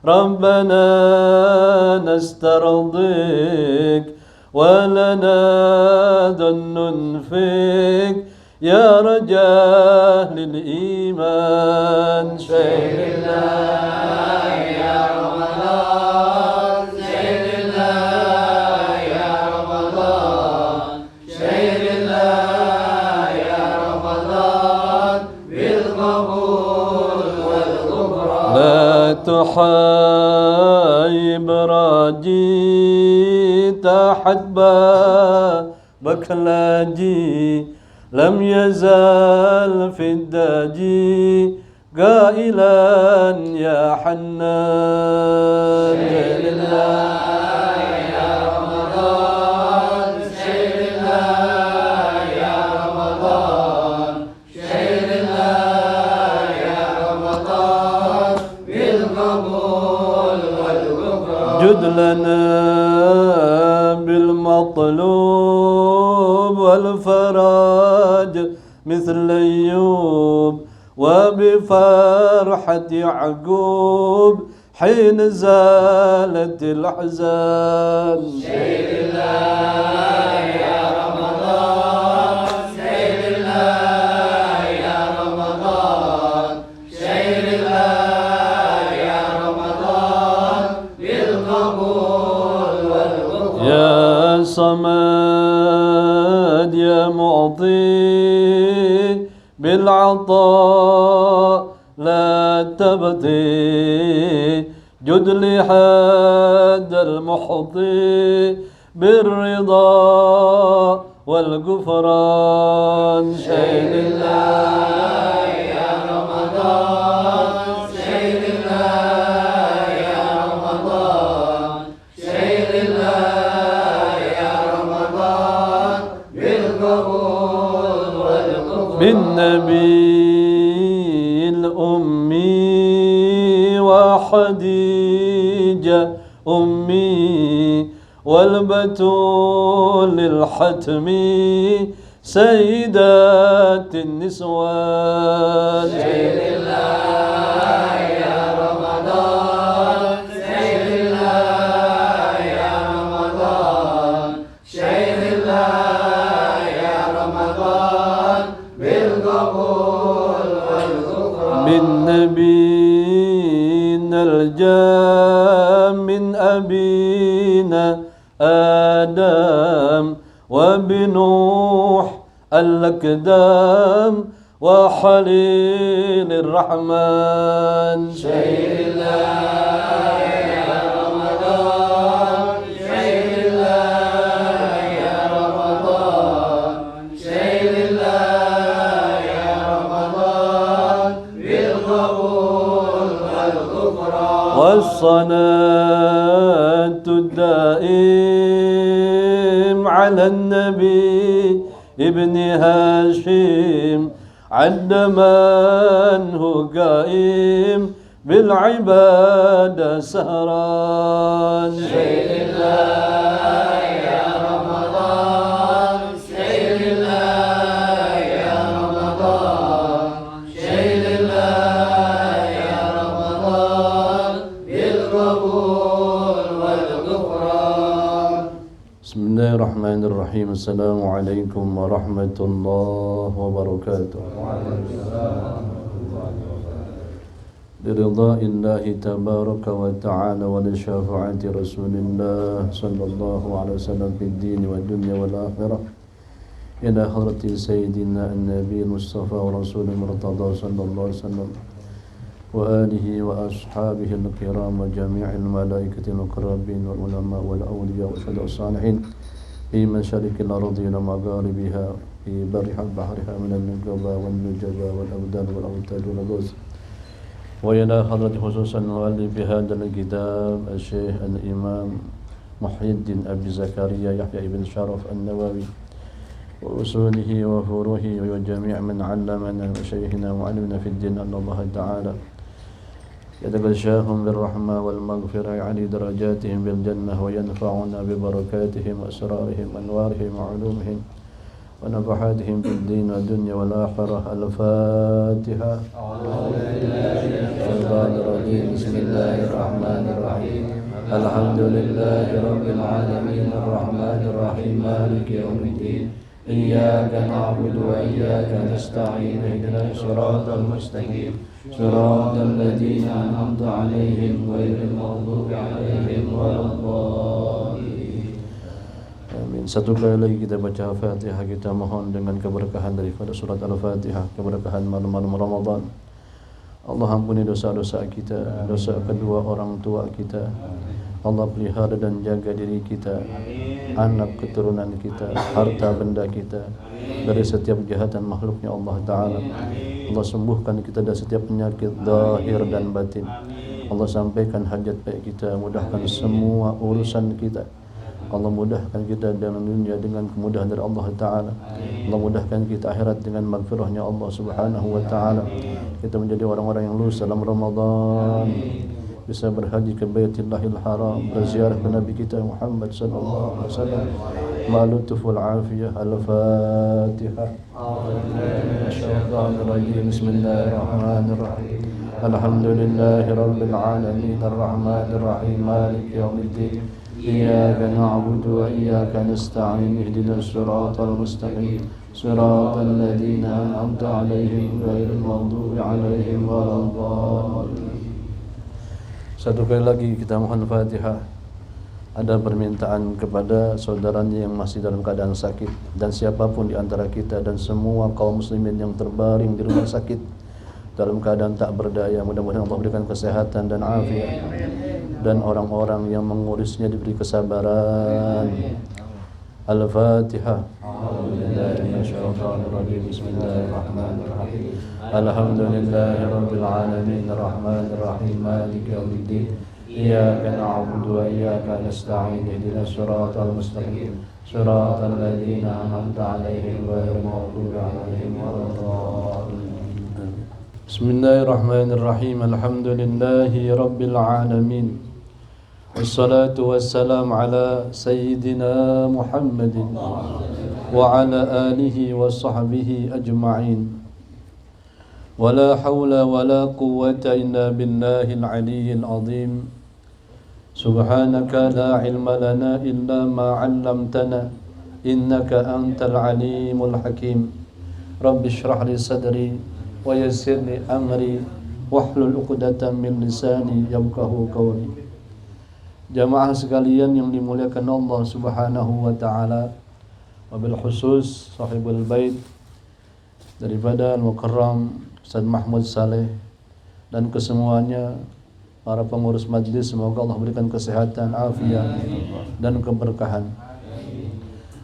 ربنا نسترضيك ولنا ظن فيك يا رجاء للإيمان شهر الله يا رمضان شهر الله يا رمضان شهر الله يا رمضان بالقبول والغفران لا تحايب راجيت حتبا بكلاجي لم يزال في الداجي قائلا يا حنان شهر الله يا رمضان شهر الله يا رمضان شهر الله يا رمضان بالقبول والغفران جد لنا بالمطلوب والفرج مثل أيوب وبفرحة يعقوب حين زالت الأحزان شهر الله يا رمضان شهر الله يا رمضان شهر الله يا رمضان بالقبول والغفران يا صمد يا معطي بالعطاء لا تبدي جد لحد المحطي بالرضا والغفران شهر الله يا رمضان شهر الله يا رمضان شهر الله يا رمضان بالقبول والغفران بالنبي الأمي وخديجة أمي والبتول الحتمي سيدات النسوان شهر الله يا رمضان شهر الله يا رمضان شهر الله يا رمضان بالقبول والغفران بالنبي الجام من أبينا آدم وبنوح الأقدام وخليل الرحمن شهر الله يا رمضان شهر الله يا رمضان شهر الله يا رمضان بالقبول والغفران والصلاة الدائم على النبي ابن هاشم عد من هو قائم بالعبادة سهران شهر الله يا رمضان شهر الله يا رمضان شهر الله يا رمضان بالقبول والغفران بسم الله الرحمن الرحيم السلام عليكم ورحمة الله وبركاته برضاء الله تبارك وتعالى ولشفاعة رسول الله صلى الله عليه وسلم في الدين والدنيا والآخرة إلى حضرة سيدنا النبي المصطفى ورسول المرتضى صلى الله عليه وسلم وآله وأصحابه الكرام وجميع الملائكة المقربين والعلماء والأولياء والشهداء الصالحين في مشارق الأرض ومغاربها في برها بحرها من النجبة والنجبة والأبدان والأوتاد والغوث وإلى حضرة خصوصا المؤلف بهذا الكتاب الشيخ الإمام محي الدين أبي زكريا يحيى بن شرف النووي وأصوله وفروعه وجميع من علمنا وشيخنا وعلمنا في الدين أن الله تعالى يتغشاهم بالرحمة والمغفرة يعلي درجاتهم بالجنة وينفعنا ببركاتهم وأسرارهم وأنوارهم وعلومهم ونفحاتهم في الدين والدنيا والآخرة. الفاتحة. الرجيم بسم الله الرحمن الرحيم الحمد لله رب العالمين الرحمن الرحيم مالك يوم الدين إياك نعبد وإياك نستعين اهدنا الصراط المستقيم صراط الذين أنعمت عليهم غير المغضوب عليهم ولا الضالين. Amin. Satu kali lagi kita baca Fatihah, kita mohon dengan keberkahan daripada surat Al-Fatihah, keberkahan malam-malam Ramadan. Allah ampuni dosa-dosa kita, dosa kedua orang tua kita. Allah pelihara dan jaga diri kita, anak keturunan kita, harta benda kita dari setiap kejahatan makhluknya Allah Ta'ala. Allah sembuhkan kita dari setiap penyakit zahir dan batin. Allah sampaikan hajat baik kita, mudahkan semua urusan kita. Allah mudahkan kita dalam dunia dengan kemudahan dari Allah Ta'ala. Allah mudahkan kita akhirat dengan maghfirahnya Allah Subhanahu Wa Ta'ala. Kita menjadi orang-orang yang lulus dalam Ramadan, bisa berhaji ke Baitullahil Haram, berziarah ke Nabi kita Muhammad sallallahu alaihi wasallam. Ma'lutuful afiyah. Al-Fatihah. A'udzubillahi Bismillahirrahmanirrahim. Alhamdulillahi rabbil alamin arrahmanir rahim maliki yaumiddin. Iyyaka na'budu wa iyyaka nasta'in ihdinas siratal mustaqim siratal ladzina an'amta 'alaihim ghairil maghdubi 'alaihim waladdallin. Satu kali lagi kita mohon Fatihah. Ada permintaan kepada saudaranya yang masih dalam keadaan sakit dan siapapun di antara kita dan semua kaum muslimin yang terbaring di rumah sakit dalam keadaan tak berdaya, mudah-mudahan Allah berikan kesehatan dan afiat, dan orang-orang yang mengurusnya diberi kesabaran. Al-Fatihah. Bismillahirrahmanirrahim. Alhamdulillahi rabbil alamin arrahmanir rahim maliki yaumiddin. Iyyaka na'budu wa iyyaka nasta'in ihdinas siratal mustaqim siratal ladzina an'amta 'alaihim ghairil maghdubi 'alaihim waladdallin. Bismillahirrahmanirrahim. Alhamdulillahi rabbil alamin. Wassalatu wassalam ala sayyidina Muhammadin wa ala alihi wa sahbihi ajma'in. Wala hawla wala quwwata illa billahil aliyyil azim. Subhanaka la ilma lana illa ma 'allamtana innaka antal alimul hakim. Rabbi shrah li sadri wa yassir li amri wahlul 'uqdatam min lisani yafqahu qawli. Jamaah sekalian yang dimuliakan Allah Subhanahu wa taala, wabil khusus sahibul bait daripada Al-Mukarram Ustaz Mahmud Saleh dan kesemuanya para pengurus majlis, semoga Allah berikan kesehatan, afiat dan keberkahan.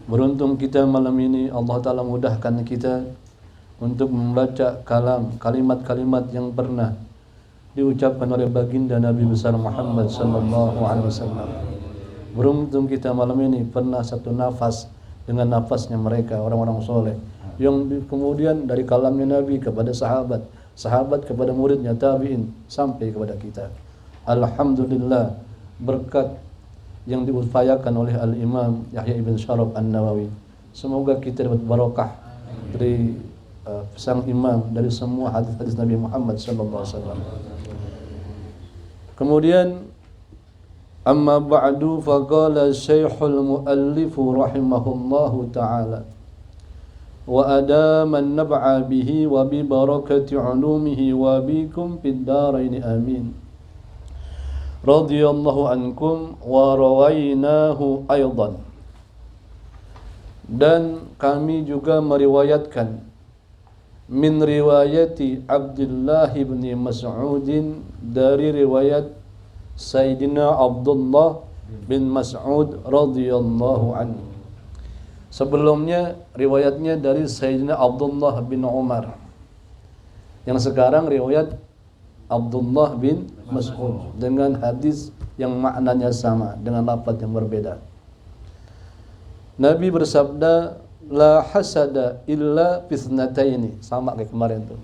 Beruntung kita malam ini Allah Ta'ala mudahkan kita untuk membaca kalimat-kalimat yang pernah diucapkan oleh baginda Nabi besar Muhammad sallallahu alaihi wasallam. Beruntung kita malam ini pernah satu nafas dengan nafasnya mereka, orang-orang soleh yang kemudian dari kalamnya Nabi kepada sahabat, sahabat kepada muridnya tabi'in sampai kepada kita. Alhamdulillah, berkat yang diupayakan oleh Al-Imam Yahya ibn Syaraf An-Nawawi. Semoga kita dapat barokah dari sang imam, dari semua hadis-hadis Nabi Muhammad sallallahu alaihi wasallam. Kemudian amma ba'du faqala Syekhul Muallif rahimahullahu ta'ala wa adama an-nab'a bihi wa bi barakati 'ulumihi wa bikum fid dharain amin. Radhiyallahu ankum wa rawainahu aidan. Dan kami juga meriwayatkan min riwayati Abdullah bin Mas'udin, dari riwayat Sayyidina Abdullah bin Mas'ud radhiyallahu anhu. Sebelumnya riwayatnya dari Sayyidina Abdullah bin Umar. Yang sekarang riwayat Abdullah bin Mas'ud dengan hadis yang maknanya sama dengan lafaz yang berbeda. Nabi bersabda, la hasada illa fitnataini, sama kayak kemarin tuh.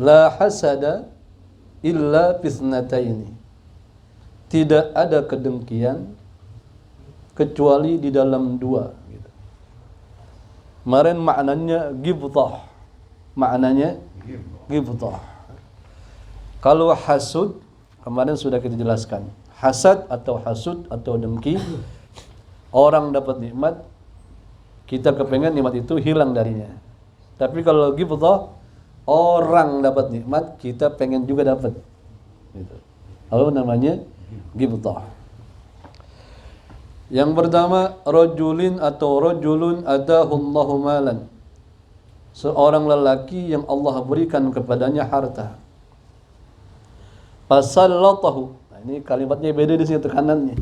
La hasada illa fitnataini. Tidak ada kedengkian kecuali di dalam dua. Kemarin maknanya gibtah. Maknanya gibtah. Kalau hasud, kemarin sudah kita jelaskan. Hasad atau hasud atau dengki, orang dapat nikmat, kita kepengen nikmat itu hilang darinya. Tapi kalau ghibthah, orang dapat nikmat, kita pengen juga dapat. Gitu. Lalu namanya ghibthah. Yang pertama, rajulin atau rajulun atahullahu malan. Seorang lelaki yang Allah berikan kepadanya harta. Fasallatahu. Nah, ini kalimatnya beda di sini tekanannya.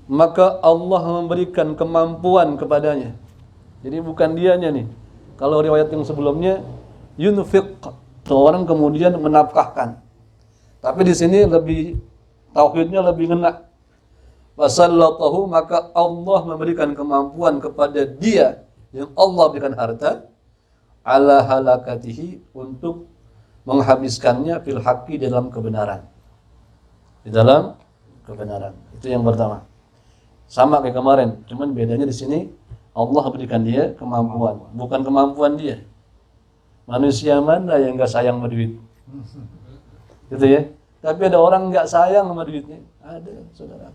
Maka Allah memberikan kemampuan kepadanya. Jadi bukan dianya nih. Kalau riwayat yang sebelumnya yunfiq, orang kemudian menafkahkan. Tapi di sini lebih tauhidnya lebih ngena. Fasallatahu, maka Allah memberikan kemampuan kepada dia yang Allah berikan harta ala halakatihi, untuk menghabiskannya fil haqqi, dalam kebenaran. Di dalam kebenaran. Itu yang pertama. Sama kayak kemarin, cuman bedanya di sini Allah berikan dia kemampuan, bukan kemampuan dia. Manusia mana yang enggak sayang sama duit? Gitu ya. Tapi ada orang enggak sayang sama duitnya. Ada, saudara.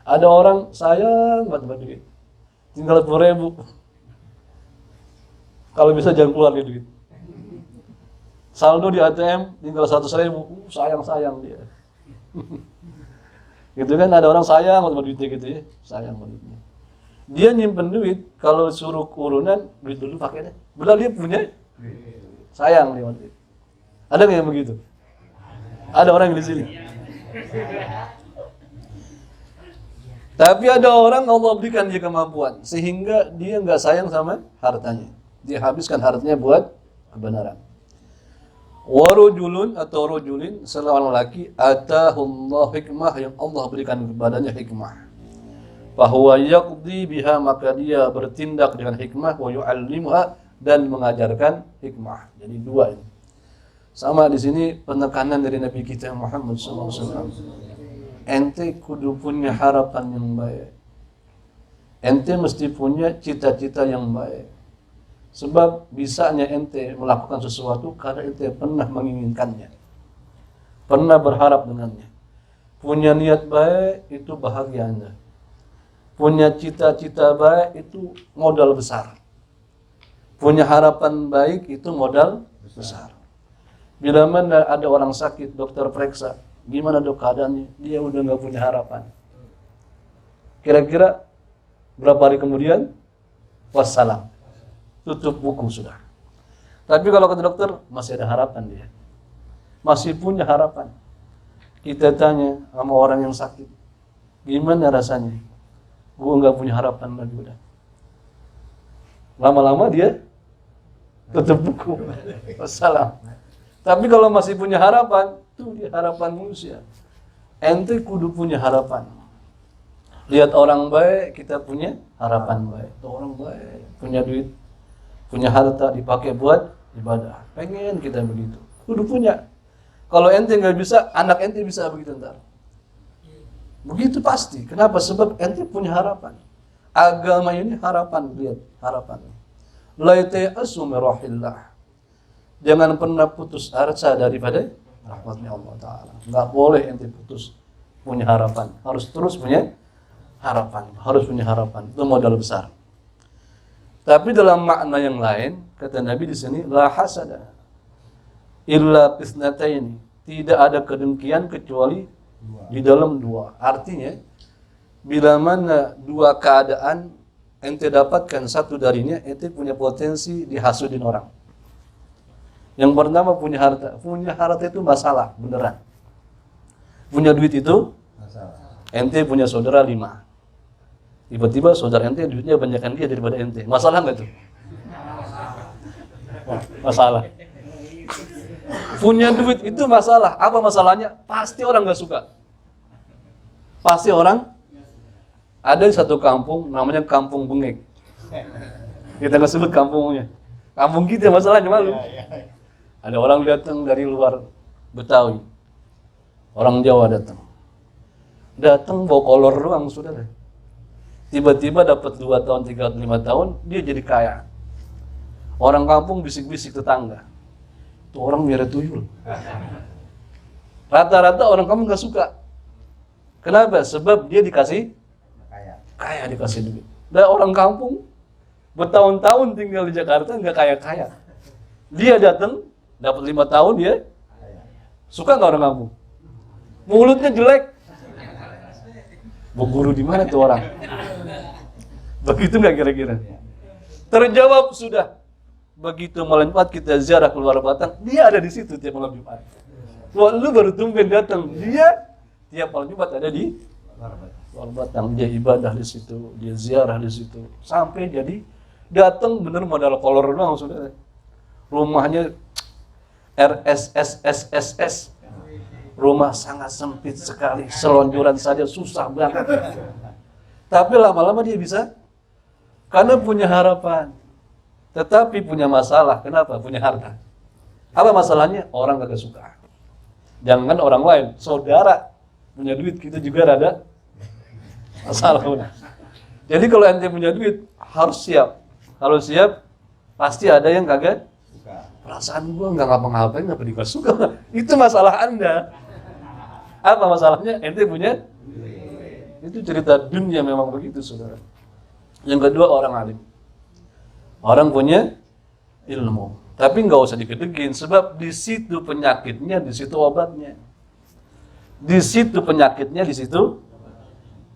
Ada orang sayang banget sama duit. Tinggal 10.000. Kalau bisa jangan keluar dia duit. Saldo di ATM tinggal 100.000, sayang-sayang dia. Gitu kan, ada orang sayang sama duitnya gitu ya, sayang sama duitnya. Dia nyimpen duit, kalau suruh urunan, duit dulu pakai deh. Bila dia punya, sayang dia sama duit. Ada nggak yang begitu? Ada orang yang di sini. Tapi ada orang Allah berikan dia kemampuan, sehingga dia nggak sayang sama hartanya. Dia habiskan hartanya buat kebenaran. Warujulun atau rujulin, seorang lelaki, atahullah hikmah, yang Allah berikan kepadanya hikmah. Fahuwa yaqdi biha, maka dia bertindak dengan hikmah, wa yu'allimuha, dan mengajarkan hikmah. Jadi dua ini. Sama di sini penekanan dari Nabi kita Muhammad SAW. Ente kudu punya harapan yang baik. Ente mesti punya cita-cita yang baik. Sebab bisanya ente melakukan sesuatu karena ente pernah menginginkannya, pernah berharap dengannya. Punya niat baik itu bahagia Anda. Punya cita-cita baik itu modal besar. Punya harapan baik itu modal besar. Bila mana ada orang sakit, dokter periksa, gimana dok keadaannya? Dia udah nggak punya harapan. Kira-kira berapa hari kemudian? Wassalam. Tutup buku sudah. Tapi kalau kata dokter, masih ada harapan dia. Masih punya harapan. Kita tanya sama orang yang sakit, gimana rasanya? Gue nggak punya harapan lagi udah. Lama-lama dia tutup buku. Wassalam. Tapi kalau masih punya harapan, itu dia harapan manusia. Ente kudu punya harapan. Lihat orang baik, kita punya harapan baik. Tuh orang baik, punya duit, punya harta, dipakai buat ibadah. Pengen kita begitu. Kudu punya. Kalau ente nggak bisa, anak ente bisa begitu ntar. Begitu pasti. Kenapa? Sebab ente punya harapan. Agama ini harapan, lihat harapan. La ta'asu min rahillah. Jangan pernah putus asa daripada rahmatnya Allah Ta'ala. Nggak boleh ente putus punya harapan. Harus terus punya harapan. Harus punya harapan. Itu modal besar. Tapi dalam makna yang lain, kata Nabi di sini, la hasada illa fisnataini, tidak ada kedengkian kecuali di dalam dua. Artinya, bila mana dua keadaan ente dapatkan satu darinya, ente punya potensi dihasudin orang. Yang pertama punya harta. Punya harta itu masalah, beneran. Punya duit itu masalah. Ente punya saudara 5. Tiba-tiba saudara ente duitnya banyakkan dia daripada ente. Masalah nggak tuh? Masalah. Punya duit itu masalah. Apa masalahnya? Pasti orang nggak suka. Pasti orang. Ada di satu kampung namanya Kampung Bengek. Kita nggak sebut kampungnya. Kampung kita masalahnya malu. Ada orang datang dari luar Betawi. Orang Jawa datang. Datang bawa kolor doang, saudara. Tiba-tiba dapat 2 tahun, 3 tahun, 5 tahun, dia jadi kaya. Orang kampung bisik-bisik tetangga. Itu orang merah tuyul. Rata-rata orang kampung nggak suka. Kenapa? Sebab dia dikasih kaya, dikasih duit. Dan orang kampung bertahun-tahun tinggal di Jakarta nggak kaya-kaya. Dia datang dapat 5 tahun dia suka nggak orang kampung? Mulutnya jelek. Guru di mana tuh orang? Begitu nggak kira-kira? Terjawab sudah. Begitu malam Jumat kita ziarah keluar Batang, dia ada di situ tiap malam Jumat. Wah, lu baru tumben datang, dia tiap malam Jumat ada di luar Batang. Dia ibadah di situ, dia ziarah di situ, sampai jadi datang bener modal kolor doang sudah. Rumahnya RSSSSS, rumah sangat sempit sekali, selonjoran saja susah banget. Tapi lama-lama dia bisa, karena punya harapan. Tetapi punya masalah. Kenapa? Punya harta. Apa masalahnya? Orang kagak suka. Jangan orang lain, saudara punya duit, kita juga ada masalah. Jadi kalau ente punya duit, harus siap. Kalau siap, pasti ada yang kagak. Perasaan gua nggak ngapa-ngapain, ngapa dikasih suka. Itu masalah Anda. Apa masalahnya? Ente punya. Itu cerita dunia memang begitu, saudara. Yang kedua, orang alim. Orang punya ilmu, tapi nggak usah digedegin, sebab di situ penyakitnya, di situ obatnya. Di situ penyakitnya, di situ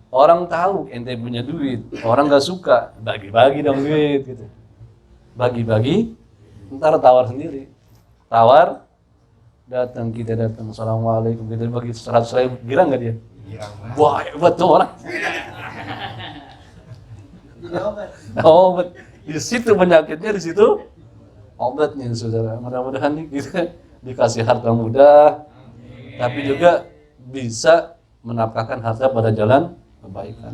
orang tahu ente punya duit, orang nggak suka, bagi-bagi dong duit gitu. Bagi-bagi, ntar tawar sendiri. Tawar, datang kita datang, assalamualaikum, kita bagi 100.000, girang nggak dia? Wah, hebat tuh orang. Obat. Di situ penyakitnya, di situ obatnya, saudara. Mudah-mudahan kita dikasih harta mudah, tapi juga bisa menafkahkan harta pada jalan kebaikan.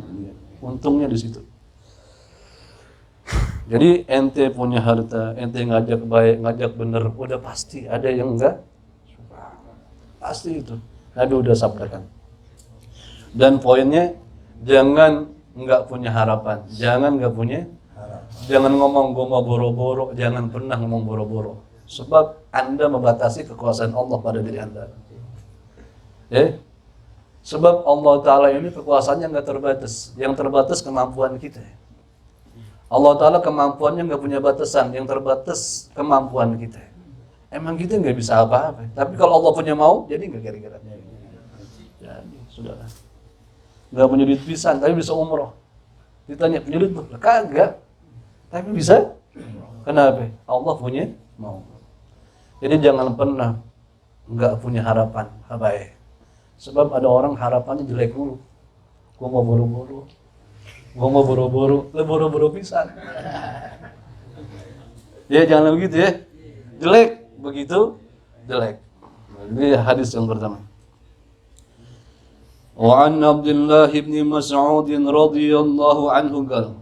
Untungnya di situ. Jadi ente punya harta, ente ngajak baik, ngajak bener, udah pasti ada yang enggak suka. Pasti itu. Nabi udah sabdakan. Dan poinnya, jangan enggak punya harapan, jangan enggak punya. Jangan ngomong gue mau boro-boro, jangan pernah ngomong boro-boro. Sebab Anda membatasi kekuasaan Allah pada diri Anda. Sebab Allah Ta'ala ini kekuasaannya nggak terbatas. Yang terbatas kemampuan kita. Allah Ta'ala kemampuannya nggak punya batasan. Yang terbatas kemampuan kita. Emang kita nggak bisa apa-apa. Tapi kalau Allah punya mau, jadi nggak kira-kira. Jadi, sudahlah. Nggak punya duit pisan, tapi bisa umroh. Ditanya, punya duit? Kagak. Tapi bisa. Kenapa? Allah punya mau. Jadi jangan pernah nggak punya harapan. Habai. Sebab ada orang harapannya jelek mulu. Gua mau boro-boro. Gua mau boro-boro. Lu boro-boro pisan. Ya jangan begitu ya. Jelek begitu jelek. Ini hadis yang pertama. Wa an Abdullah bin Mas'ud radhiyallahu anhu qala.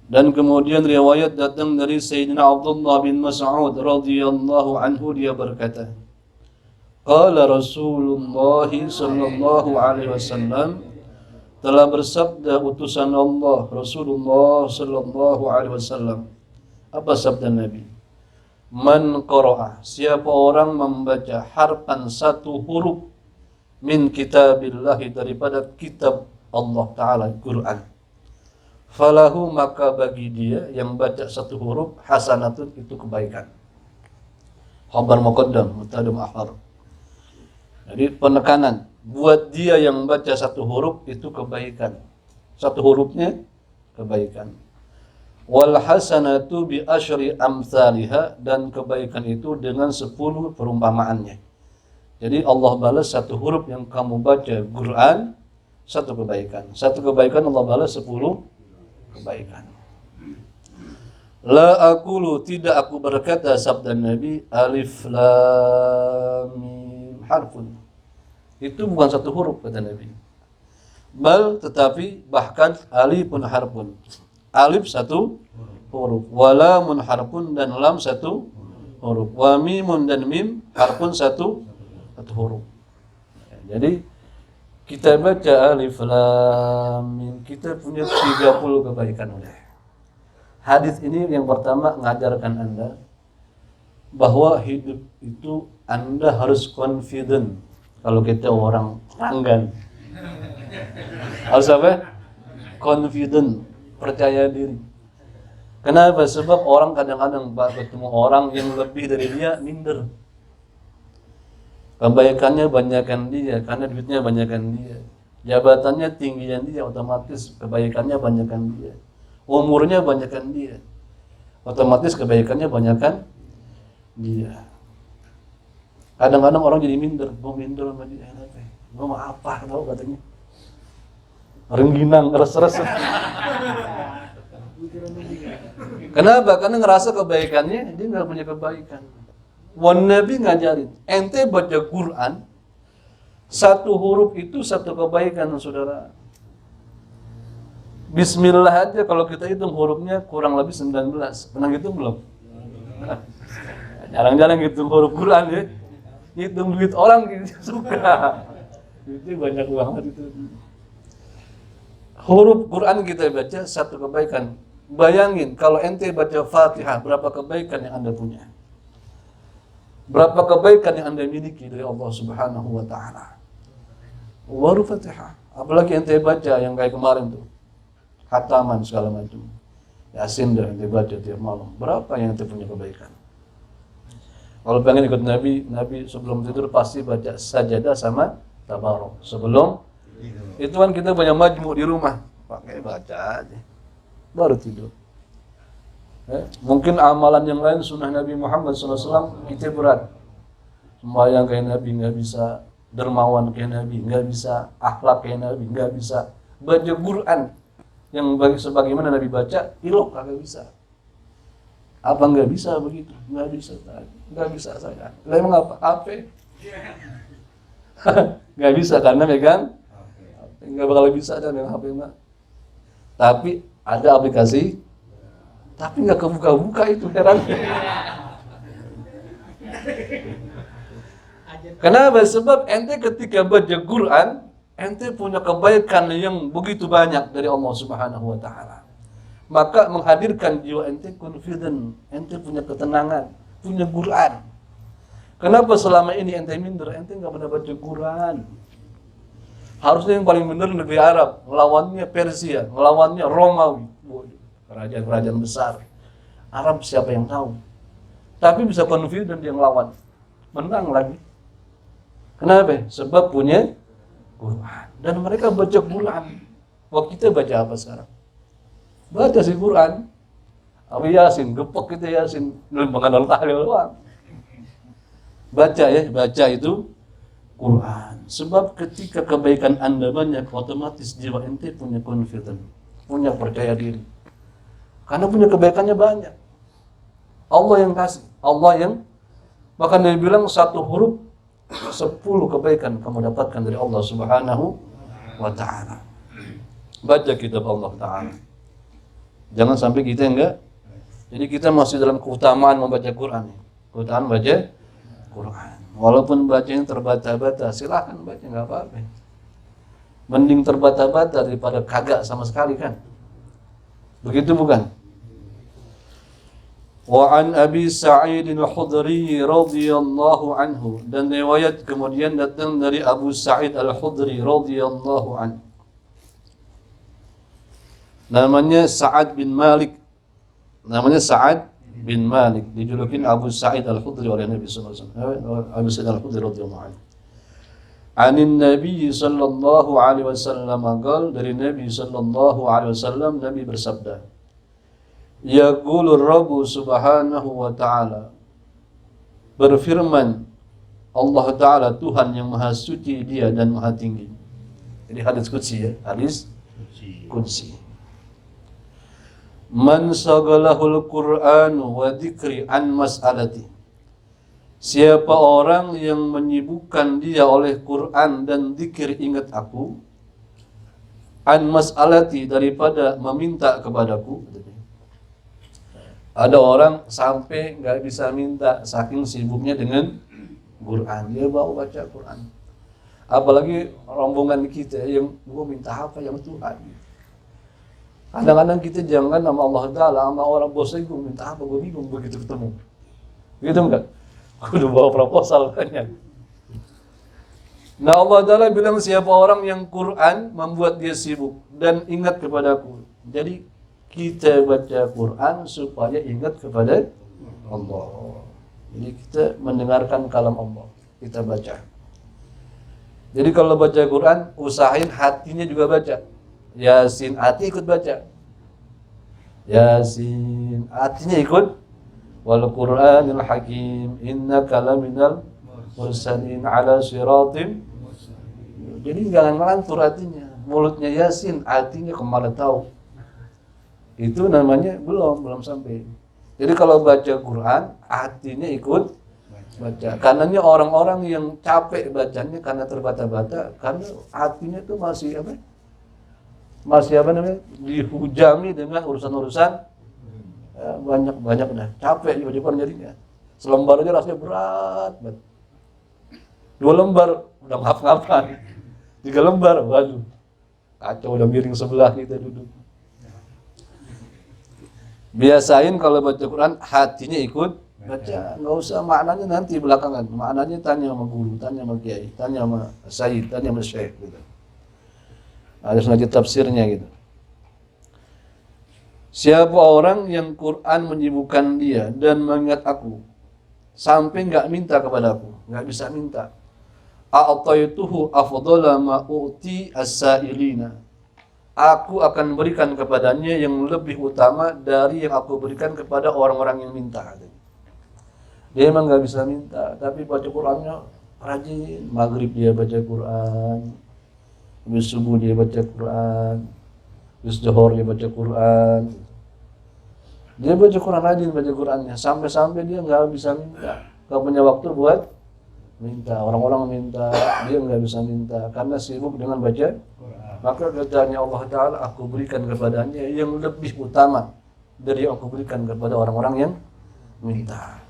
Dan kemudian riwayat datang dari Sayyidina Abdullah bin Mas'ud radhiyallahu anhu, dia berkata, qala Rasulullah sallallahu alaihi wasallam, telah bersabda utusan Allah Rasulullah sallallahu alaihi wasallam. Apa sabda Nabi? Man qara'a, siapa orang membaca harfan satu huruf min kitabillah, daripada kitab Allah Ta'ala, Quran, falahu, maka bagi dia yang baca satu huruf, hasanatun, itu kebaikan. Khabar muqaddam, mutaqaddim akhar. Jadi penekanan, buat dia yang baca satu huruf itu kebaikan. Satu hurufnya kebaikan. Wal hasanatu bi asyri amsalihha, dan kebaikan itu dengan 10 perumpamaannya. Jadi Allah balas satu huruf yang kamu baca Quran, satu kebaikan. Satu kebaikan Allah balas 10 kebaikan. La aqulu, tidak aku berkata, sabda Nabi, alif lam mim harfun. Itu bukan satu huruf, kata Nabi. Bal, tetapi bahkan alifun harfun. Alif satu huruf, walamun harfun, dan lam satu huruf, wa mimun, dan mim harfun satu huruf. Jadi kita baca alif lam mim, kita punya 30 kebaikan udah. Hadis ini yang pertama mengajarkan Anda bahwa hidup itu Anda harus confident. Kalau kita orang pelanggan harus apa? Confident, percaya diri. Kenapa? Sebab orang kadang-kadang bertemu orang yang lebih dari dia, minder. Kebaikannya banyakkan dia, karena duitnya banyakkan dia. Jabatannya tinggian dia, otomatis kebaikannya banyakkan dia. Umurnya banyakkan dia, otomatis kebaikannya banyakkan dia. Kadang-kadang orang jadi minder, gue minder sama dia, gue mau apa, tahu katanya, rengginang, res-res. Kenapa? Karena ngerasa kebaikannya, dia nggak punya kebaikan. Wan Nabi ngajarin, ente baca Quran, satu huruf itu satu kebaikan, saudara. Bismillah aja kalau kita hitung hurufnya kurang lebih 19. Pernah hitung belum? Jarang-jarang hitung huruf Quran ya. Hitung duit orang gitu suka. Duitnya banyak banget itu. Huruf Quran kita baca satu kebaikan. Bayangin kalau ente baca Fatihah, berapa kebaikan yang Anda punya? Berapa kebaikan yang Anda miliki dari Allah Subhanahu wa taala? Baru Fatihah. Apalagi ente baca yang kayak kemarin tuh. Khataman segala macam. Yasin dah ente baca tiap malam. Berapa yang ente punya kebaikan? Kalau pengen ikut Nabi, Nabi sebelum tidur pasti baca sajadah sama tabarok. Sebelum itu kan kita banyak majmu di rumah, pakai baca aja, baru tidur. Mungkin amalan yang lain sunnah Nabi Muhammad SAW kita berat. Sembahyang kayak Nabi nggak bisa, dermawan kayak Nabi nggak bisa, akhlak kayak Nabi nggak bisa. Baca Quran yang sebagaimana Nabi baca, ilok kagak bisa. Apa nggak bisa begitu? Nggak bisa saya. Lah emang apa? Nggak bisa karena megang nggak bakal bisa dan megang HP mah. Tapi ada aplikasi, tapi nggak kebuka-buka itu, heran. Kenapa? Sebab ente ketika baca Quran, ente punya kebaikan yang begitu banyak dari Allah Subhanahu wa taala. Maka menghadirkan jiwa ente confident, ente punya ketenangan, punya Quran. Kenapa selama ini ente minder? Ente nggak pernah baca Quran. Harusnya yang paling benar negeri Arab, ngelawannya Persia, ngelawannya Romawi, kerajaan-kerajaan besar. Arab siapa yang tahu? Tapi bisa confident dia ngelawan, menang lagi. Kenapa? Sebab punya Quran. Dan mereka baca Quran. Waktu kita baca apa sekarang? Baca si Quran, Abu Yasin, gepok kita Yasin, mengenal tahlil doang. Baca ya, baca itu Quran. Sebab ketika kebaikan Anda banyak, otomatis jiwa ente punya confidence, punya percaya diri. Karena punya kebaikannya banyak. Allah yang kasih, Allah yang, bahkan dia bilang satu huruf 10 kebaikan kamu dapatkan dari Allah Subhanahu wa taala. Baca kitab Allah taala. Jangan sampai kita enggak. Jadi kita masih dalam keutamaan membaca Quran. Keutamaan baca Quran. Walaupun bacanya terbata-bata, silahkan baca, enggak apa-apa. Mending terbata-bata daripada kagak sama sekali kan. Begitu bukan? Wa an Abi Sa'id Al-Khudri radhiyallahu anhu, dan riwayat kemudian datang dari Abu Sa'id Al-Khudri radhiyallahu anhu. Namanya Sa'ad bin Malik. Namanya Sa'ad bin Malik, dijulukin Abu Sa'id Al-Khudri oleh Nabi sallallahu alaihi wasallam. Abu Sa'id Al-Khudri radhiyallahu anhu. Anin Nabi sallallahu alaihi wasallam qala, dari Nabi sallallahu alaihi wasallam Nabi bersabda, yaqulur Rabbu subhanahu wa ta'ala, berfirman Allah Ta'ala, Tuhan yang maha suci dia dan maha tinggi. Jadi hadis qudsi ya, hadis qudsi. Man sagalahul Qur'anu wa dzikri an mas'alati, siapa orang yang menyibukkan dia oleh Quran dan zikir ingat aku, an mas'alati, daripada meminta kepadaku. Ada orang sampai nggak bisa minta saking sibuknya dengan Quran, dia bawa baca Quran. Apalagi rombongan kita yang gua minta apa yang Tuhan. Kadang-kadang kita jangan sama Allah Ta'ala, sama orang bosnya gue minta apa, gue bingung begitu ketemu. Gitu enggak? Kudu bawa proposal banyak. Nah Allah Ta'ala bilang siapa orang yang Quran membuat dia sibuk dan ingat kepadaku. Jadi kita baca Quran supaya ingat kepada Allah. Jadi kita mendengarkan kalam Allah, kita baca. Jadi kalau baca Quran, usahain hatinya juga baca. Yasin, hati ikut baca. Yasin, hatinya ikut. Wal Qur'anil Hakim, innaka laminal mursalin ala siratim. Jadi jangan ngelantur hatinya. Mulutnya Yasin, hatinya kemana tahu. Itu namanya belum sampai. Jadi kalau baca Quran, hatinya ikut baca. Karenanya orang-orang yang capek bacanya karena terbata-bata, karena hatinya itu masih dihujami dengan urusan-urusan banyak dah. Capek baca Quran jadinya. Selembar aja rasanya berat banget. 2 lembar udah ngap-ngapan. 3 lembar, waduh. Kacau, udah miring sebelah kita duduk. Biasain kalau baca Quran hatinya ikut baca, nggak usah maknanya nanti belakangan. Maknanya tanya sama guru, tanya sama kiai, tanya sama sayyid, tanya sama syekh gitu. Harus ngaji tafsirnya gitu. Siapa orang yang Quran menyibukkan dia dan mengingat aku sampai nggak minta kepadaku, nggak bisa minta. A'taituhu afdhala ma u'ti as-sa'ilina. Aku akan berikan kepadanya yang lebih utama dari yang aku berikan kepada orang-orang yang minta. Dia emang nggak bisa minta, tapi baca Qurannya rajin. Maghrib dia baca Quran, habis subuh dia baca Quran, habis zuhur dia baca Quran. Dia baca Quran rajin, baca Qurannya sampai-sampai dia nggak bisa minta. Nggak punya waktu buat minta. Orang-orang minta, dia nggak bisa minta karena sibuk dengan baca. Maka katanya Allah Ta'ala, aku berikan kepadanya yang lebih utama dari yang aku berikan kepada orang-orang yang minta.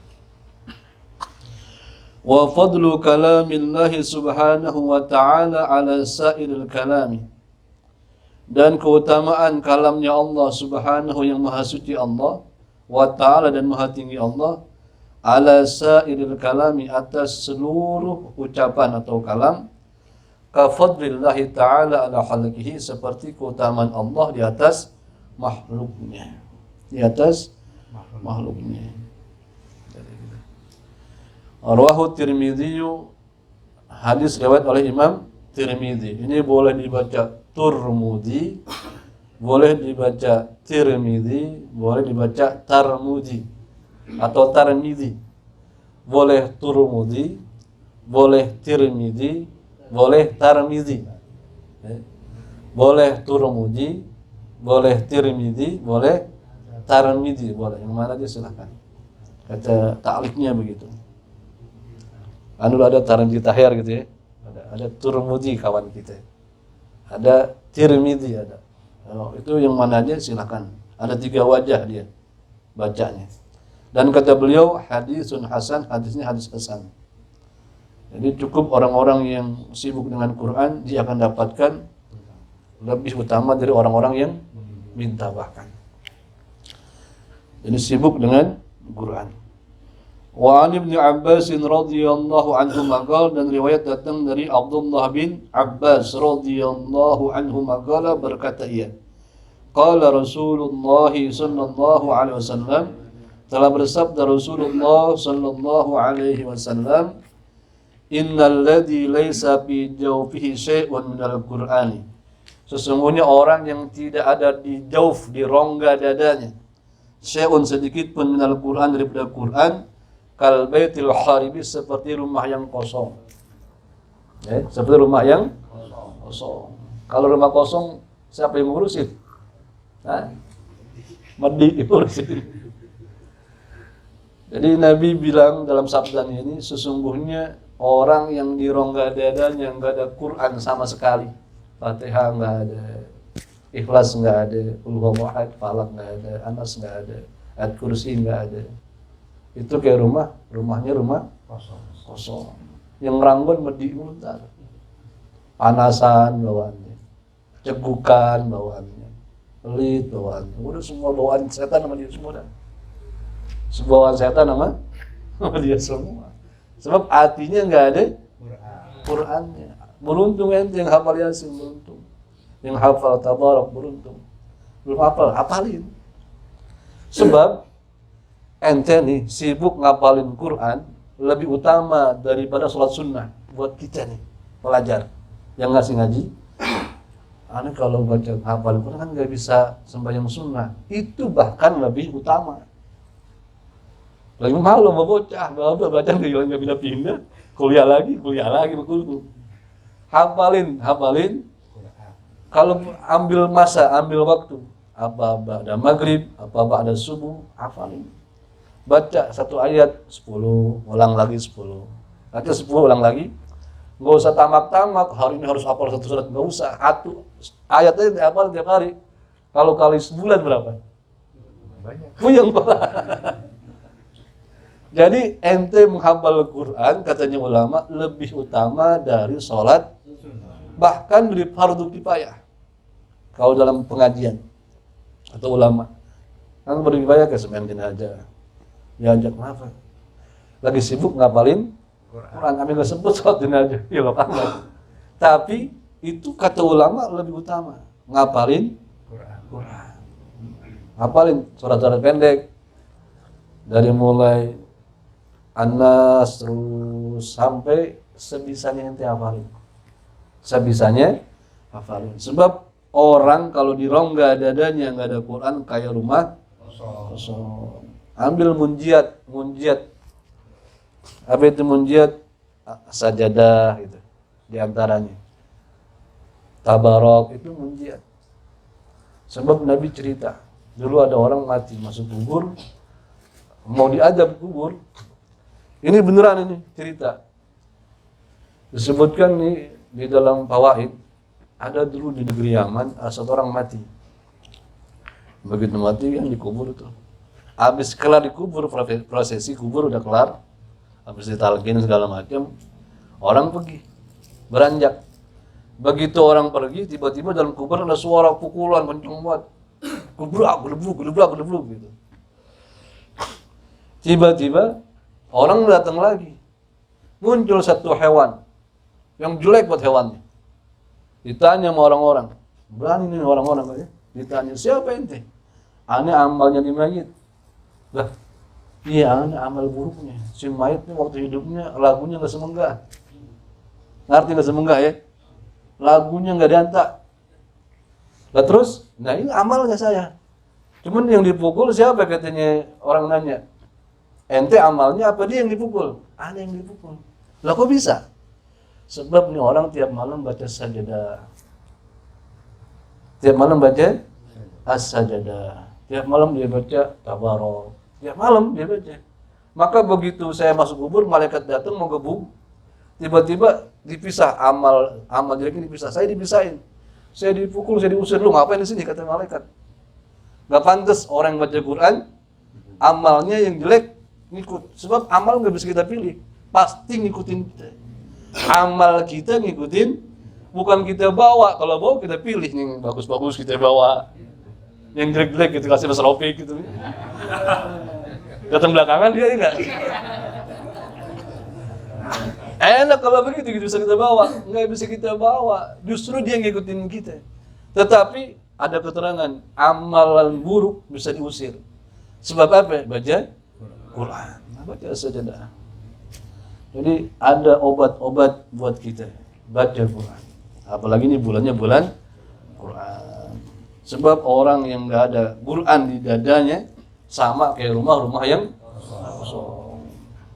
Wa fadlu kalamillahi subhanahu wa ta'ala ala sa'iril kalami. Dan keutamaan kalamnya Allah subhanahu yang maha suci Allah wa ta'ala dan maha tinggi Allah ala sa'iril kalami, atas seluruh ucapan atau kalam. Kafadlillahi ta'ala ala khalqihi, seperti keutamaan Allah di atas makhluknya. Di atas makhluknya. Rawahu Tirmidzi, hadis riwayat oleh Imam Tirmidzi. Ini boleh dibaca Turmudi, boleh dibaca Tirmidzi, boleh dibaca Tarmudi atau Tarmidzi. Boleh Turmudi, boleh Tirmidzi, boleh Tarmidzi, boleh Turmudi, boleh Tirmidzi, boleh Tarmidzi, boleh yang mana aja silahkan. Kata ta'liqnya begitu. Anu ada Tarmidzi Tahir gitu ya, ada Turmudi kawan kita, ada Tirmidzi ada. Itu yang mana aja silahkan. Ada 3 wajah dia bacanya. Dan kata beliau hadisun hasan, hadisnya hadis hasan. Jadi cukup orang-orang yang sibuk dengan Quran, dia akan dapatkan lebih utama dari orang-orang yang minta bahkan. Jadi sibuk dengan Quran. Wa an Ibnu Abbas radhiyallahu anhu maqal, dan riwayat datang dari Abdullah bin Abbas radhiyallahu anhu maqala, berkata ia, qala Rasulullah sallallahu alaihi wasallam, telah bersabda Rasulullah sallallahu alaihi wasallam, innal ladzi laisa fi jawfihi syai'un minal Qur'ani. Sesungguhnya orang yang tidak ada di jauf, di rongga dadanya, syai'un sedikit pun minal Qur'an, daripada Quran, kal baitil haribi, seperti rumah yang kosong. Seperti rumah yang kosong. Kalau rumah kosong, siapa yang ngurusin? Medi diurusin. Jadi Nabi bilang dalam sabdanya ini, sesungguhnya orang yang di rongga dadanya nggak ada Quran sama sekali, Fatihah nggak ada, Ikhlas nggak ada, Qul huwallahu ahad, Falaq nggak ada, Anas nggak ada, Ayat Kursi nggak ada. Itu kayak rumahnya rumah kosong. Yang ranggon medi mutar, panasan bawaannya, cegukan bawaannya, pelit bawaannya, udah semua bawaan setan sama dia semua dah. Bawaan setan sama sama dia semua. Sebab hatinya nggak ada Qurannya. Beruntung ente yang hafal Yasin, beruntung. Yang hafal Tabarak, beruntung. Belum hafalin. Sebab ente nih sibuk ngapalin Quran lebih utama daripada sholat sunnah buat kita nih pelajar yang ngasih ngaji. Aneh kalau baca hafal Quran kan nggak bisa sembahyang sunnah, itu bahkan lebih utama. Lagi malu mau bocah, baca nggak pindah-pindah, kuliah lagi betul. Hafalin. Kalau ambil waktu, apa ada maghrib, apa ada subuh, hafalin. Baca satu ayat 10, ulang lagi 10. Baca 10, ulang lagi. Nggak usah tamak-tamak, hari ini harus hafal satu surat, nggak usah. Satu ayatnya dihafal tiap hari. Kalau kali sebulan berapa? Banyak. Puyeng pala. Jadi ente menghafal Quran, katanya ulama, lebih utama dari sholat, bahkan dari fardu kifayah. Kalau dalam pengajian atau ulama, kan fardu kifayah ke semen jenazah, diajak kenapa? Lagi sibuk ngapalin Quran, kami nggak sebut sholat jenazah, ya nggak apa-apa. Tapi itu kata ulama lebih utama, ngapalin Quran. Ngapalin surat-surat pendek dari mulai An-Nas terus sampai sebisanya ente hafalin. Sebab orang kalau di rongga dadanya nggak ada Quran kayak rumah kosong. Ambil munjiat. Apa itu munjiat? Sajadah gitu. Di antaranya. Tabarak itu munjiat. Sebab Nabi cerita, dulu ada orang mati masuk kubur, mau diadab kubur. Ini beneran ini cerita. Disebutkan nih di dalam Fawaid, ada dulu di negeri Yaman, satu orang mati. Begitu mati yang dikubur itu. Habis kelar dikubur, prosesi kubur udah kelar. Habis ditalkin segala macam, orang pergi, beranjak. Begitu orang pergi, tiba-tiba dalam kubur ada suara pukulan kenceng banget. Geblak gitu. Tiba-tiba orang datang lagi. Muncul satu hewan yang jelek buat hewannya. Ditanya sama orang-orang. Berani nih orang-orang aja. Ditanya, siapa ente? Aneh amalnya di mayit. Lah, iya aneh amal buruknya. Si mayit nih waktu hidupnya lagunya nggak semenggah. Ngerti nggak semenggah ya? Lagunya nggak diantak. Lah terus, nah ini amalnya saya. Cuman yang dipukul siapa katanya orang nanya. Ente amalnya apa dia yang dipukul? Aneh yang dipukul. Lah kok bisa? Sebab nih orang tiap malam baca sajadah. Tiap malam baca as-sajadah. Tiap malam dia baca tabarok. Tiap malam dia baca. Maka begitu saya masuk kubur, malaikat datang mau gebuk. Tiba-tiba dipisah amal jeleknya dipisah. Saya dipisahin. Saya dipukul, saya diusir. Lu ngapain di sini kata malaikat? Gak pantas orang yang baca Quran amalnya yang jelek ngikut. Sebab amal nggak bisa kita pilih, pasti ngikutin kita. Amal kita ngikutin, bukan kita bawa. Kalau bawa kita pilih, yang bagus-bagus kita bawa, yang jelek-jelek kita kasih masalah opik gitu. Datang belakangan dia enggak. Enak kalau begitu bisa kita bawa, nggak bisa kita bawa. Justru dia ngikutin kita. Tetapi ada keterangan amalan buruk bisa diusir. Sebab apa? Baca Quran, baca sajadah. Jadi ada obat-obat buat kita, baca Quran. Apalagi ini bulannya bulan Quran. Sebab orang yang nggak ada Quran di dadanya sama kayak rumah yang kosong.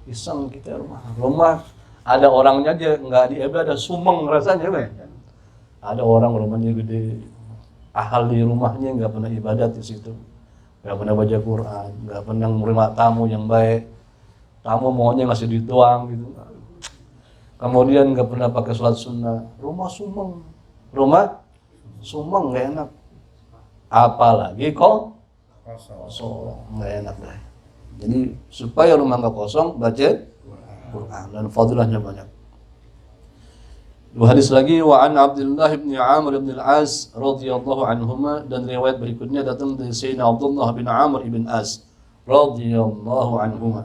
Iseng kita rumah ada orangnya aja nggak diibadah, sumeng rasanya kan. Ada orang rumahnya gede, ahli rumahnya nggak pernah ibadat di situ. Gak pernah baca Quran, gak pernah menerima tamu yang baik. Tamu maunya ngasih duit doang gitu. Kemudian gak pernah pakai sholat sunnah. Rumah sumeng gak enak. Apalagi kosong, gak enak dah. Jadi supaya rumah gak kosong, baca Quran dan fadilahnya banyak. Dua hadis lagi, wa an Abdullah bin Amr bin Al-As radhiyallahu anhuma, dan riwayat berikutnya datang dari Sayyidina Abdullah bin Amr bin As radhiyallahu anhuma.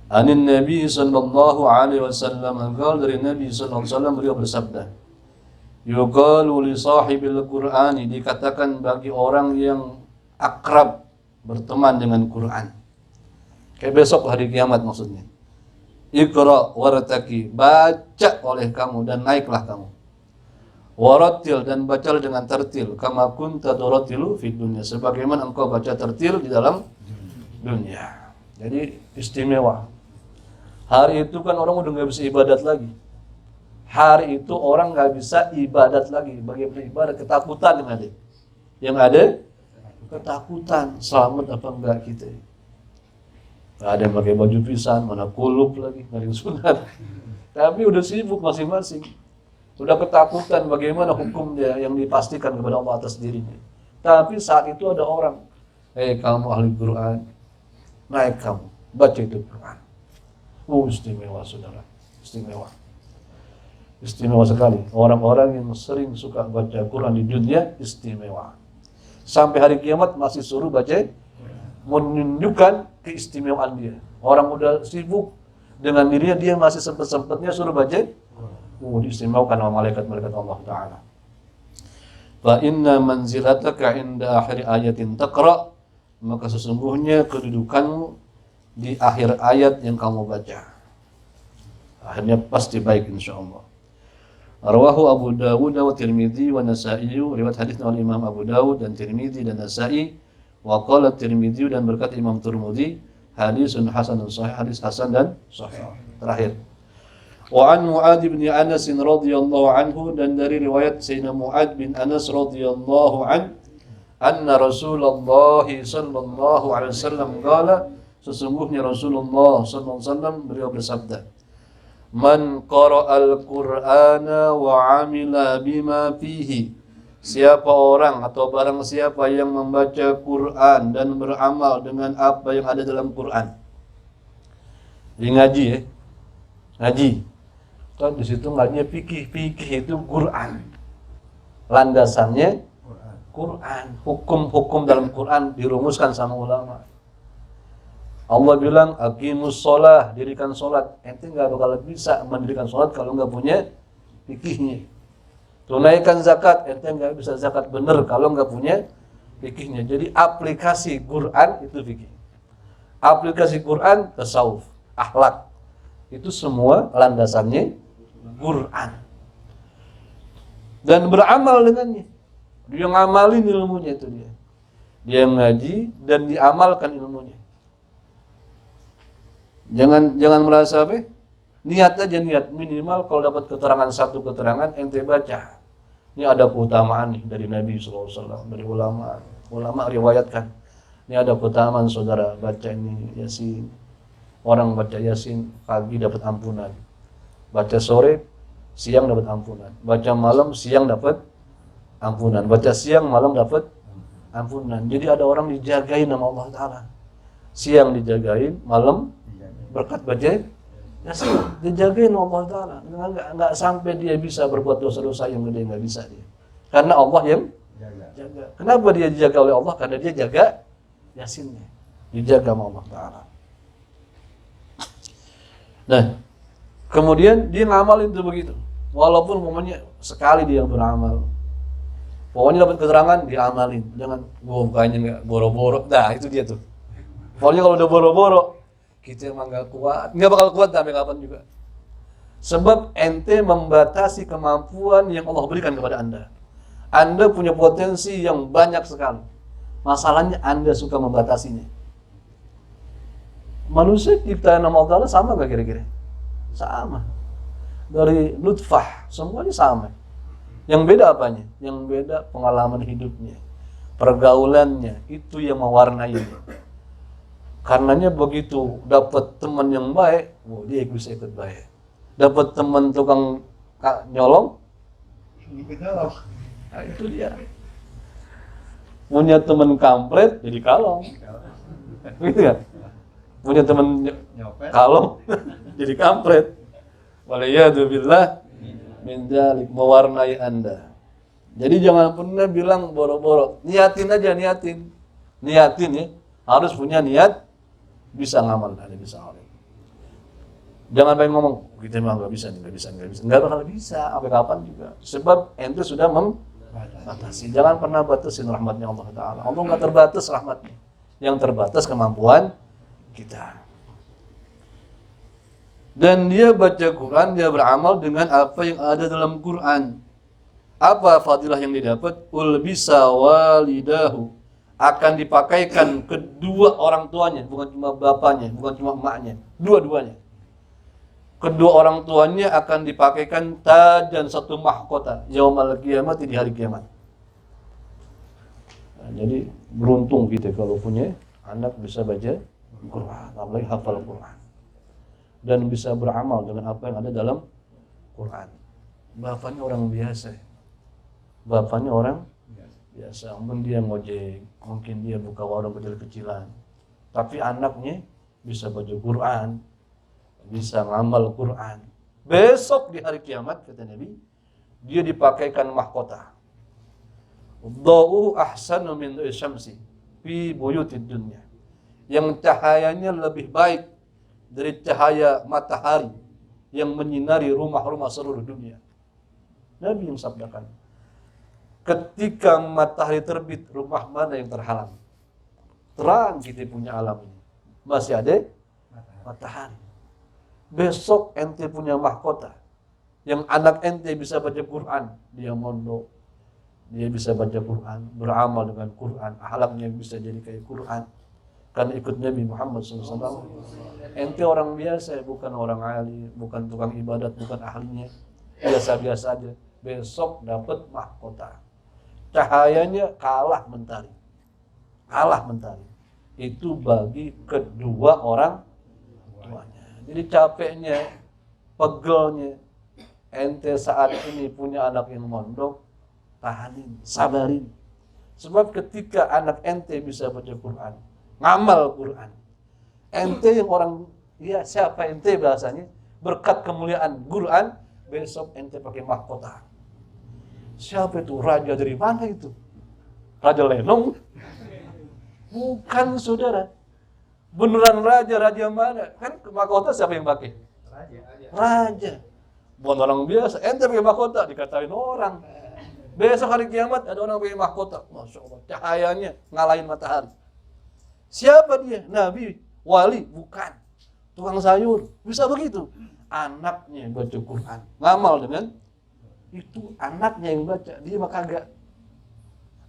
Anin Nabi sallallahu alaihi wasallam, dari Nabi sallallahu alaihi wasallam beliau bersabda, yuqalu li sahibil Qur'ani, dikatakan bagi orang yang akrab berteman dengan Quran. Kayak besok hari kiamat maksudnya. Iqra wartaki, baca oleh kamu dan naiklah kamu. Warattil, dan bacalah dengan tertil, kama kunta turatilu fid dunya, sebagaimana engkau baca tertil di dalam dunia. Jadi istimewa. Hari itu kan orang udah nggak bisa ibadat lagi. Hari itu orang nggak bisa ibadat lagi. Bagaimana ibadat? Ketakutan yang ada. Yang ada ketakutan. Selamat apa enggak kita? Nggak ada yang pakai baju pisan, mana kulub lagi, nggak ada yang sunat. Tapi udah sibuk masing-masing. Udah ketakutan bagaimana hukum dia yang dipastikan kepada Allah atas dirinya. Tapi saat itu ada orang, kamu ahli Quran, naik kamu, baca itu Quran. Istimewa saudara, istimewa. Istimewa sekali. Orang-orang yang sering suka baca Quran di dunia, istimewa. Sampai hari kiamat masih suruh baca, menunjukkan keistimewaan dia. Orang udah sibuk dengan dirinya, dia masih sempet-sempetnya suruh baca. Diistimewakan oleh malaikat-malaikat Allah Ta'ala. Fa inna manzilataka inda akhir ayatin taqra, maka sesungguhnya kedudukanmu di akhir ayat yang kamu baca. Akhirnya pasti baik insyaallah. Rawahu Abu Dawud wa Tirmidzi wa Nasa'i, riwayat hadis oleh Imam Abu Dawud dan Tirmidzi dan Nasa'i. Wa qala Tirmidzi, dan berkata Imam Tirmidzi, hadisun hasanun sahih, hadis hasan dan sahih. Terakhir. Wa an Mu'adz bin Anas radhiyallahu anhu, dan dari riwayat Sayyidina Mu'adz bin Anas radhiyallahu an, anna Rasulullah sallallahu alaihi wasallam qala, sesungguhnya Rasulullah sallallahu alaihi wasallam beliau bersabda, man qara'al Qur'ana wa 'amila bima fihi, siapa orang atau barang siapa yang membaca Quran dan beramal dengan apa yang ada dalam Quran. Jadi ngaji ya. Ngaji. Kan di situ ngajinya fikih itu Quran. Landasannya Quran. Hukum-hukum dalam Quran dirumuskan sama ulama. Allah bilang aqimus shalah, dirikan salat. Ente enggak bakal bisa mendirikan salat kalau enggak punya fikihnya. Tunaikan zakat, ente enggak bisa zakat benar kalau enggak punya fikihnya. Jadi aplikasi Quran itu fikih. Aplikasi Quran tasawuf, akhlak. Itu semua landasannya Quran. Dan beramal dengannya. Dia ngamalin ilmunya itu dia. Dia ngaji dan diamalkan ilmunya. Jangan merasa apa? Niat aja, niat minimal kalau dapat keterangan satu keterangan ente baca. Ini ada keutamaan nih dari Nabi SAW, dari ulama riwayatkan. Ini ada keutamaan saudara baca ini Yasin. Orang baca Yasin pagi dapat ampunan. Baca sore, siang dapat ampunan. Baca malam, siang dapat ampunan. Baca siang, malam dapat ampunan. Jadi ada orang dijagain sama Allah Ta'ala. Siang dijagain, malam berkat baca Yasin dijagain Allah Ta'ala. Nggak sampai dia bisa berbuat dosa-dosa yang gede, nggak bisa dia. Karena Allah yang jaga. Kenapa dia dijaga oleh Allah? Karena dia jaga Yasinnya. Dijaga sama Allah Ta'ala. Nah, kemudian dia ngamalin itu begitu. Walaupun momennya sekali dia beramal. Pokoknya dapat keterangan, diamalin. Jangan, kayaknya nggak boro-boro. Nah, itu dia tuh. Pokoknya kalau udah boro-boro, kita emang nggak kuat. Nggak bakal kuat sampai kapan juga. Sebab ente membatasi kemampuan yang Allah berikan kepada anda. Anda punya potensi yang banyak sekali. Masalahnya anda suka membatasinya. Manusia ciptaan Allah Ta'ala sama gak kira-kira? Sama. Dari nutfah, semuanya sama. Yang beda apanya? Yang beda pengalaman hidupnya, pergaulannya, itu yang mewarnai dia. Karenanya begitu dapat teman yang baik, dia bisa ikut baik. Dapat teman tukang nyolong, nah itu dia. Punya teman kampret, jadi kalong. Gitu kan? Punya teman kalong, jadi kampret. Waliyadzubillah min dzalik, mewarnai anda. Jadi jangan pernah bilang boro-boro. Niatin aja, niatin ya. Harus punya niat, bisa ngamal, ada bisa ngamal. Jangan pengen ngomong, kita mah nggak bisa, nggak bakal bisa, sampai kapan juga. Sebab ente sudah membatasi. Jangan pernah batasin rahmatnya Allah Taala. Allah nggak terbatas rahmatnya, yang terbatas kemampuan kita. Dan dia baca Quran, dia beramal dengan apa yang ada dalam Quran. Apa fadilah yang didapat? Ulbisa walidahu, akan dipakaikan kedua orang tuanya, bukan cuma bapaknya, bukan cuma emaknya, dua-duanya. Kedua orang tuanya akan dipakaikan tajan satu mahkota yaumal kiamat, di hari kiamat. Nah, jadi beruntung kita kalau punya anak bisa baca Quran, apalagi hafal Quran, dan bisa beramal dengan apa yang ada dalam Quran. Bapaknya orang biasa, bapaknya orang biasa, mungkin dia ngojek, mungkin dia buka warung kecil-kecilan, tapi anaknya bisa baca Quran, bisa ngamal Quran. Besok di hari kiamat, kata Nabi, dia dipakaikan mahkota. Dha'u ahsanu min syamsi fi buyutid dunya, yang cahayanya lebih baik dari cahaya matahari yang menyinari rumah-rumah seluruh dunia. Nabi yang sabdakan, ketika matahari terbit, rumah mana yang terhalang? Terang kita punya alam ini, masih ada matahari. Besok ente punya mahkota, yang anak ente bisa baca Quran, dia mondok, dia bisa baca Quran, beramal dengan Quran, akhlaknya bisa jadi kayak Quran, karena ikut Nabi Muhammad SAW. Ente orang biasa, bukan orang alim, bukan tukang ibadat, bukan ahlinya, biasa-biasa aja. Besok dapat mahkota, cahayanya kalah mentari, itu bagi kedua orang tuanya. Jadi capeknya, pegelnya ente saat ini punya anak yang mondok, tahanin, sabarin. Sebab ketika anak ente bisa baca Quran, ngamal Quran, ente yang orang, ya siapa ente bahasanya, berkat kemuliaan Quran, besok ente pakai mahkota. Siapa itu? Raja dari mana itu? Raja Lenong? Bukan, saudara. Beneran raja mana? Kan mahkota siapa yang pakai? Raja. Bukan orang biasa. Ente pakai mahkota, dikatain orang. Besok hari kiamat ada orang pakai mahkota. Masya Allah, cahayanya ngalahin matahari. Siapa dia? Nabi, wali? Bukan. Tukang sayur? Bisa begitu. Anaknya baca Quran, ngamal dengan itu. Anaknya yang baca, dia mah kagak.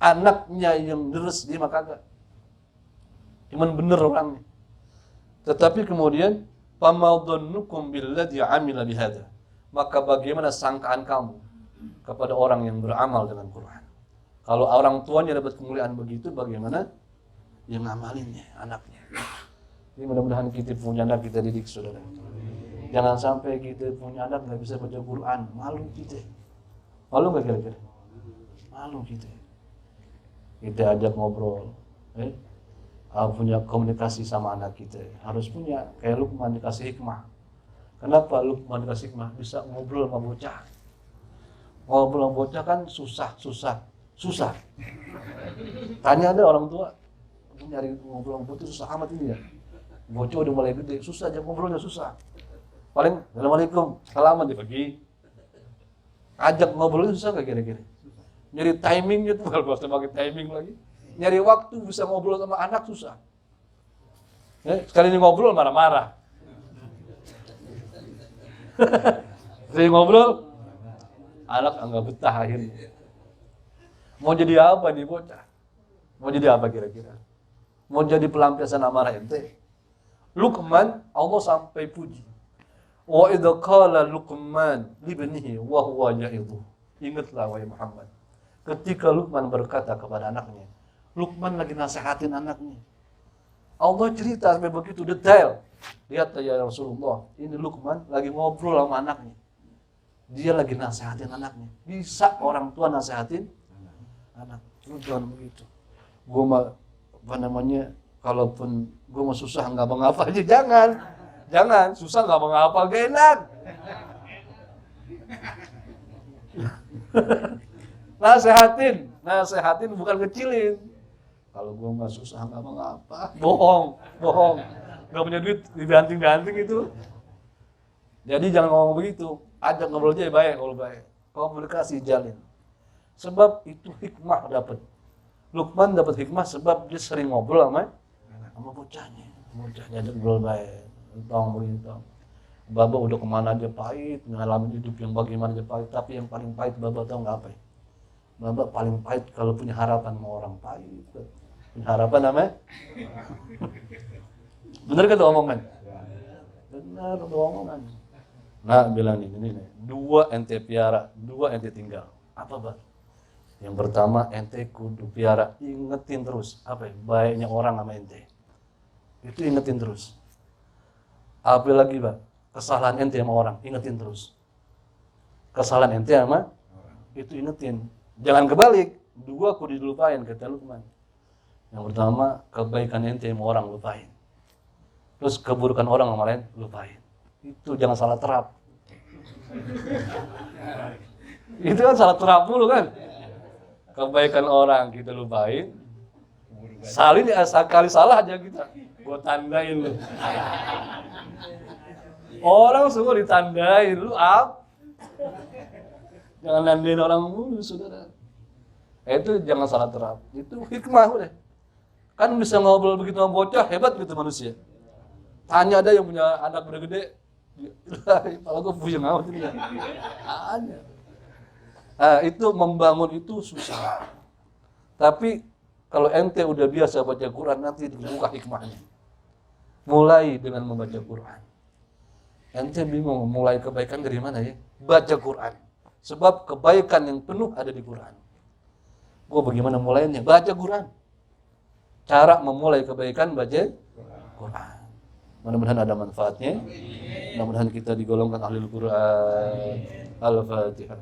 Anaknya yang deres, dia mah kagak. Cuman bener orangnya. Tetapi kemudian, famadhannukum billadzi amila bihadza, maka bagaimana sangkaan kamu kepada orang yang beramal dengan Quran? Kalau orang tuanya dapat kemuliaan begitu, bagaimana yang ngamalinnya anaknya? Jadi mudah-mudahan kita punya anak, kita didik, saudara. Jangan sampai kita punya anak nggak bisa baca Quran, malu kita. Malu nggak kira-kira? Malu kita. Kita ajak ngobrol, punya komunikasi sama anak kita, harus punya kayak Luqman dikasih hikmah. Kenapa Luqman dikasih hikmah? Bisa ngobrol sama bocah. Ngobrol sama bocah kan susah. Tanya ada orang tua, nyari ngobrol sama bocah susah amat ini ya. Bocah udah mulai gede, susah aja ngobrolnya, susah. Paling Assalamualaikum, salaman dia pergi. Ajak ngobrolnya susah gak kira-kira? Nyari timingnya tuh, kalau usah pakai timing lagi. Nyari waktu bisa ngobrol sama anak susah. Sekali ini ngobrol marah-marah. Sekali ngobrol, anak enggak betah akhirnya. Mau jadi apa nih bocah? Mau jadi apa kira-kira? Mau jadi pelampiasan amarah ente? Luqman, Allah sampai puji. Wa idza qala Luqman libnihi wa huwa ya'idhu. Ingatlah wahai Muhammad, ketika Luqman berkata kepada anaknya, Luqman lagi nasihatin anaknya. Allah cerita sampai begitu detail. Lihat ya Rasulullah, ini Luqman lagi ngobrol sama anaknya. Dia lagi nasihatin anaknya. Bisa orang tua nasihatin anak. Lu jangan begitu. Gue mah kalaupun gue mah susah nggak mau ngapa aja, jangan susah nggak mau ngapa, gak enak. Nasehatin bukan kecilin. Kalau gue nggak susah nggak mau ngapa, bohong, nggak punya duit dibanting itu. Jadi jangan ngomong begitu. Ajak ngobrol aja baik, kalau baik. Komunikasi jalin. Sebab itu hikmah dapat. Luqman dapat hikmah sebab dia sering ngobrol sama bocahnya. Bocahnya ajak ngobrol baik. Tong begitu. Baba udah kemana aja pahit, ngalamin hidup yang bagaimana aja pahit. Tapi yang paling pahit Baba tahu nggak apa ya? Baba paling pahit kalau punya harapan sama orang pahit. Punya harapan namanya? Bener kan tuh omongan? Benar tuh omongan. Nah bilang ini nih, 2 ente piara, 2 ente tinggal. Apa Bang? Yang pertama ente kudu piara, ingetin terus. Apa ya? Baiknya orang sama ente. Itu ingetin terus. Apa lagi Bang? Kesalahan ente sama orang, ingetin terus. Kesalahan ente sama itu ingetin. Jangan kebalik, 2 kudu dilupain, kata Luqman. Yang pertama, kebaikan ente sama orang lupain. Terus keburukan orang sama lain lupain. Itu jangan salah terap. Itu kan salah terap dulu kan. Kebaikan orang kita lupain. Sekali salah aja kita. Gua tandain lu. Orang semua ditandain lu jangan nandain orang mulu saudara. Itu jangan salah terap. Itu hikmah udah. Kan bisa ngobrol begitu sama bocah, hebat gitu manusia. Tanya ada yang punya anak udah gede. Kalau gue pusing amat ini ya. Ada. Itu membangun itu susah. Tapi kalau ente udah biasa baca Quran nanti dibuka hikmahnya. Mulai dengan membaca Quran. Ente bingung mulai kebaikan dari mana ya? Baca Quran. Sebab kebaikan yang penuh ada di Quran. Gue bagaimana mulainya? Baca Quran. Cara memulai kebaikan baca Quran. Mudah-mudahan ada manfaatnya. Mudah-mudahan kita digolongkan ahli Al-Quran. Al-Fatihah.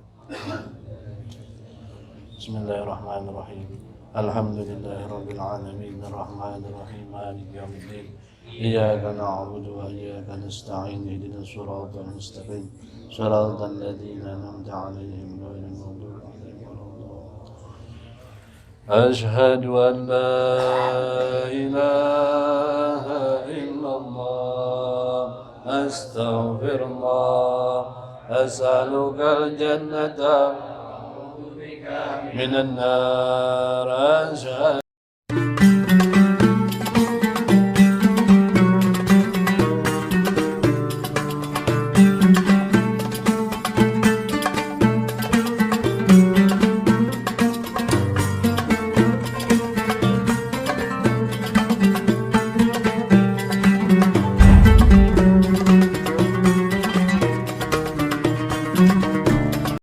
Bismillahirrahmanirrahim. Alhamdulillahirabbil alamin arrahmanir rahim maliki yaumiddin. Iyyaka na'budu wa iyyaka nasta'in ihdinas siratal mustaqim. Siratal ladzina an'amta 'alaihim ghairil maghdubi 'alaihim waladdallin. Asyhadu an la ilaha illallah. Astaghfirullah. As'alukal jannata minan nar.